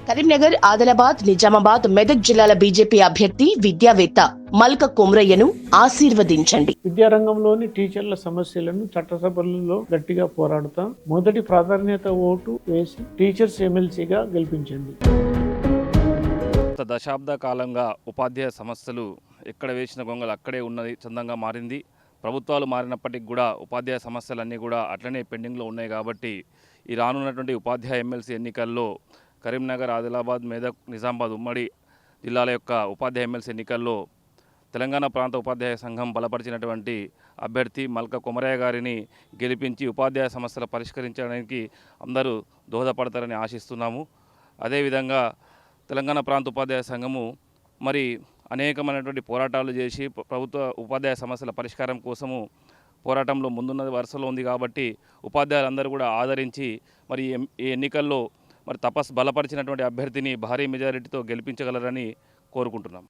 కరీంనగర్, ఆదిలాబాద్, నిజామాబాద్, మెదక్ జిల్లాల బీజేపీ అభ్యర్థి విద్యావేత్త మల్క కొమరయ్యను ఆశీర్వదించండి. విద్యారంగంలోని టీచర్ల సమస్యలను చట్టసభలలో గట్టిగా పోరాడుతాం. మొదటి ప్రాధాన్యత ఓటు వేసి టీచర్స్ ఎమ్మెల్సీగా గెలిపించండి. దశాబ్ద కాలంగా ఉపాధ్యాయ సమస్యలు ఎక్కడ వేసిన గొంగలు అక్కడే ఉన్నది చందంగా మారింది. ప్రభుత్వాలు మారినప్పటికీ కూడా ఉపాధ్యాయ సమస్యలన్నీ కూడా అట్లనే పెండింగ్లో ఉన్నాయి. కాబట్టి ఈ రానున్నటువంటి ఉపాధ్యాయ ఎమ్మెల్సీ ఎన్నికల్లో కరీంనగర్, ఆదిలాబాద్, మెదక్, నిజామాబాద్ ఉమ్మడి జిల్లాల యొక్క ఉపాధ్యాయ ఎమ్మెల్సీ ఎన్నికల్లో తెలంగాణ ప్రాంత ఉపాధ్యాయ సంఘం బలపరిచినటువంటి అభ్యర్థి మల్క కొమరయ్య గారిని గెలిపించి ఉపాధ్యాయ సమస్యలు పరిష్కరించడానికి అందరూ దోహదపడతారని ఆశిస్తున్నాము. అదేవిధంగా తెలంగాణ ప్రాంత ఉపాధ్యాయ సంఘము మరి అనేకమైనటువంటి పోరాటాలు చేసి ప్రభుత్వ ఉపాధ్యాయ సమస్యల పరిష్కారం కోసము పోరాటంలో ముందున్న వరుసలో ఉంది. కాబట్టి ఉపాధ్యాయులందరూ కూడా ఆదరించి మరి ఈ ఎన్నికల్లో మరి బలపరిచినటువంటి అభ్యర్థిని భారీ మెజారిటీతో గెలిపించగలరని కోరుకుంటున్నాం.